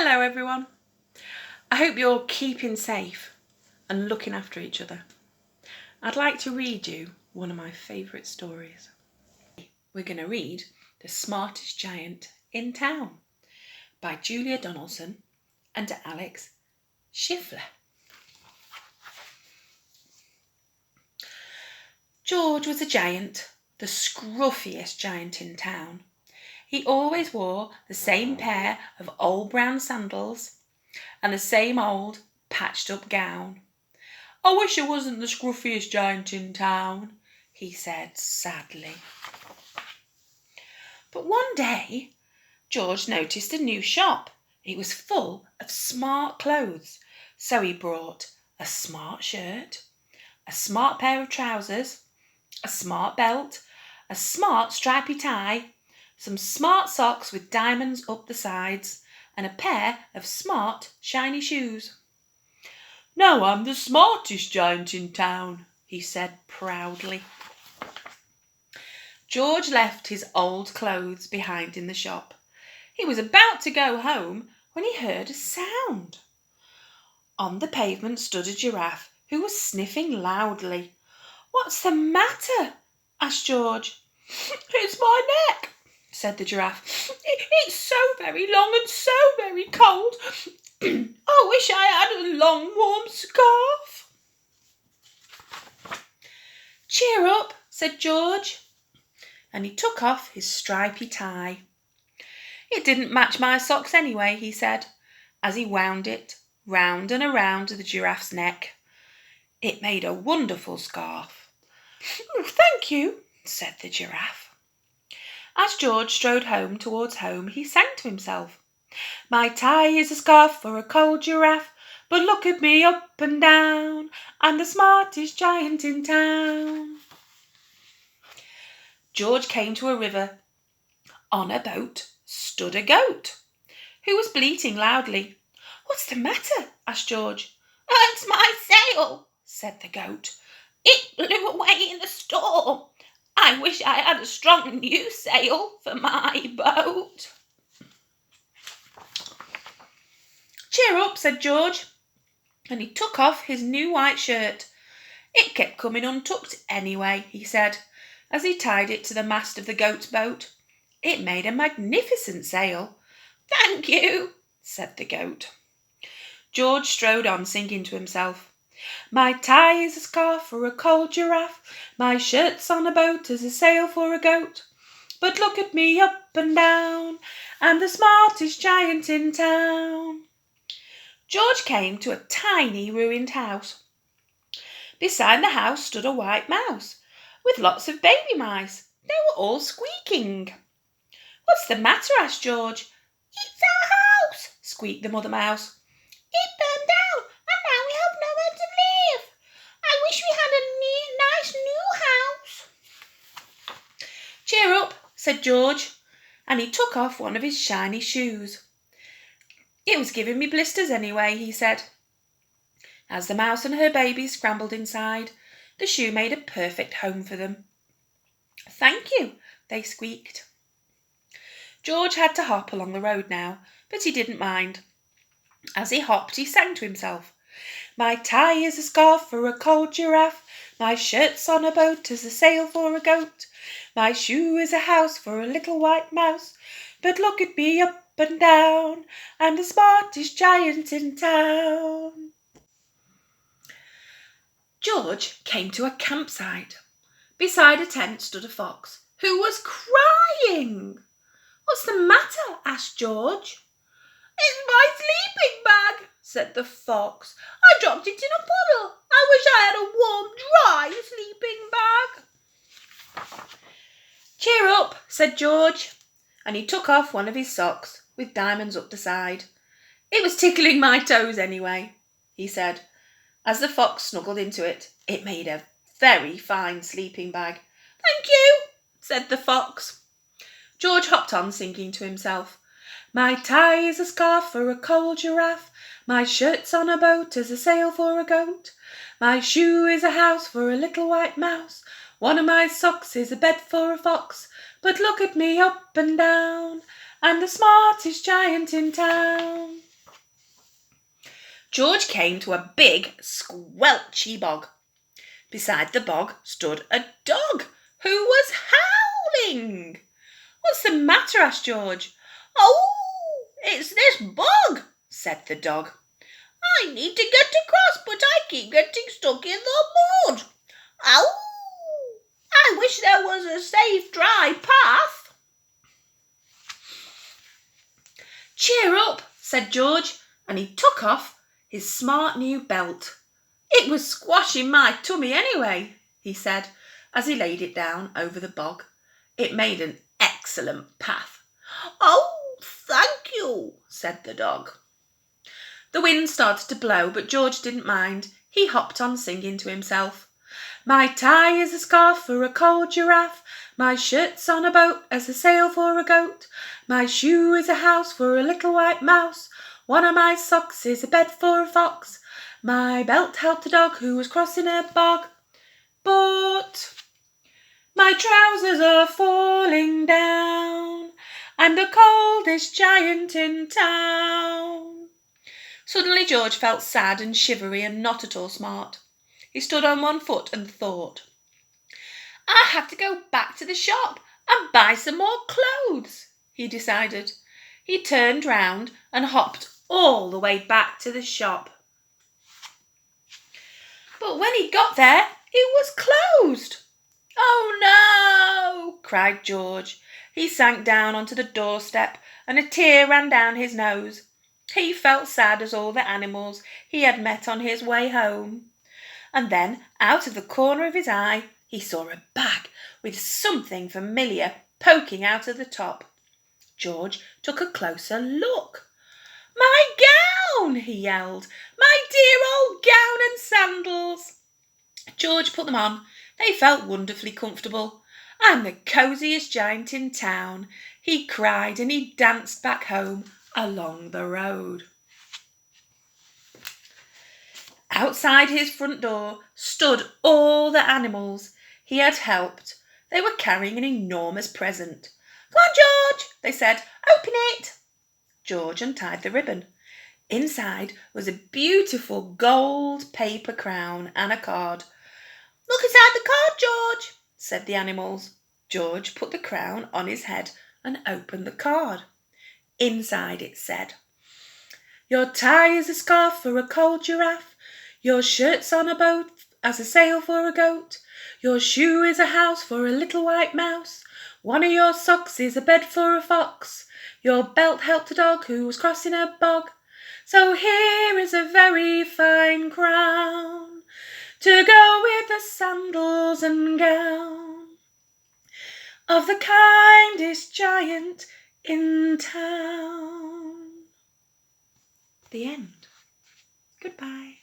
Hello everyone. I hope you're keeping safe and looking after each other. I'd like to read you one of my favourite stories. We're going to read The Smartest Giant in Town by Julia Donaldson and Alex Schiffler. George was a giant, the scruffiest giant in town. He always wore the same pair of old brown sandals and the same old patched up gown. "I wish I wasn't the scruffiest giant in town," he said sadly. But one day, George noticed a new shop. It was full of smart clothes, so he brought a smart shirt, a smart pair of trousers, a smart belt, a smart stripy tie, some smart socks with diamonds up the sides, and a pair of smart shiny shoes. "Now I'm the smartest giant in town," he said proudly. George left his old clothes behind in the shop. He was about to go home when he heard a sound. On the pavement stood a giraffe who was sniffing loudly. "What's the matter?" asked George. "It's my neck," said the giraffe. "It's so very long and so very cold. I wish I had a long warm scarf." "Cheer up," said George, and he took off his stripy tie. "It didn't match my socks anyway," he said, as he wound it round and around the giraffe's neck. It made a wonderful scarf. "Thank you," said the giraffe. As George strode home towards home, he sang to himself. "My tie is a scarf for a cold giraffe, but look at me up and down. I'm the smartest giant in town." George came to a river. On a boat stood a goat, who was bleating loudly. "What's the matter?" asked George. "It's my sail," said the goat. "It blew away in the storm. I wish I had a strong new sail for my boat." "Cheer up," said George, and he took off his new white shirt. "It kept coming untucked anyway," he said, as he tied it to the mast of the goat's boat. It made a magnificent sail. "Thank you," said the goat. George strode on, singing to himself. "My tie is a scarf for a cold giraffe. My shirt's on a boat as a sail for a goat. But look at me up and down. I'm the smartest giant in town." George came to a tiny ruined house. Beside the house stood a white mouse with lots of baby mice. They were all squeaking. "What's the matter?" asked George. "It's our house," squeaked the mother mouse. "It burned down and now we have nowhere to live. I wish we had a nice new house." "Cheer up," said George, and he took off one of his shiny shoes. "It was giving me blisters anyway," he said. As the mouse and her baby scrambled inside, the shoe made a perfect home for them. "Thank you," they squeaked. George had to hop along the road now, but he didn't mind. As he hopped, he sang to himself. "My tie is a scarf for a cold giraffe. My shirt's on a boat as a sail for a goat. My shoe is a house for a little white mouse. But look at me up and down. I'm the smartest giant in town." George came to a campsite. Beside a tent stood a fox, who was crying. "What's the matter?" asked George. "It's my sleeping bag," said the fox. "I dropped it in a puddle. I wish I had a warm, dry sleeping bag." "Cheer up," said George, and he took off one of his socks with diamonds up the side. "It was tickling my toes anyway," he said. As the fox snuggled into it, it made a very fine sleeping bag. "Thank you," said the fox. George hopped on, singing to himself. "My tie is a scarf for a cold giraffe. My shirt's on a boat as a sail for a goat. My shoe is a house for a little white mouse. One of my socks is a bed for a fox. But look at me up and down. I'm the smartest giant in town." George came to a big, squelchy bog. Beside the bog stood a dog who was howling. "What's the matter?" asked George. "Oh, it's this bog," said the dog. "I need to get across, but I keep getting stuck in the mud. Oh, I wish there was a safe, dry path." "Cheer up," said George, and he took off his smart new belt. "It was squashing my tummy anyway," he said, as he laid it down over the bog. It made an excellent path. "Oh, thank you," said the dog. The wind started to blow, but George didn't mind. He hopped on singing to himself. "My tie is a scarf for a cold giraffe. My shirt's on a boat as a sail for a goat. My shoe is a house for a little white mouse. One of my socks is a bed for a fox. My belt helped a dog who was crossing a bog. But my trousers are falling down. I'm the coldest giant in town." Suddenly George felt sad and shivery and not at all smart. He stood on one foot and thought. "I have to go back to the shop and buy some more clothes," he decided. He turned round and hopped all the way back to the shop. But when he got there, it was closed. "Oh no!" cried George. He sank down onto the doorstep and a tear ran down his nose. He felt sad as all the animals he had met on his way home. And then, out of the corner of his eye, he saw a bag with something familiar poking out of the top. George took a closer look. "My gown!" he yelled. "My dear old gown and sandals!" George put them on. They felt wonderfully comfortable. "I'm the cosiest giant in town," he cried, and he danced back home along the road. Outside his front door stood all the animals he had helped. They were carrying an enormous present. "Come on, George," they said. "Open it." George untied the ribbon. Inside was a beautiful gold paper crown and a card. "Look inside the card, George," said the animals. George put the crown on his head and opened the card. Inside it said, "Your tie is a scarf for a cold giraffe. Your shirt's on a boat as a sail for a goat. Your shoe is a house for a little white mouse. One of your socks is a bed for a fox. Your belt helped a dog who was crossing a bog. So here is a very fine crown to go with the sandals and gown of the kindest giant in town." The end. Goodbye.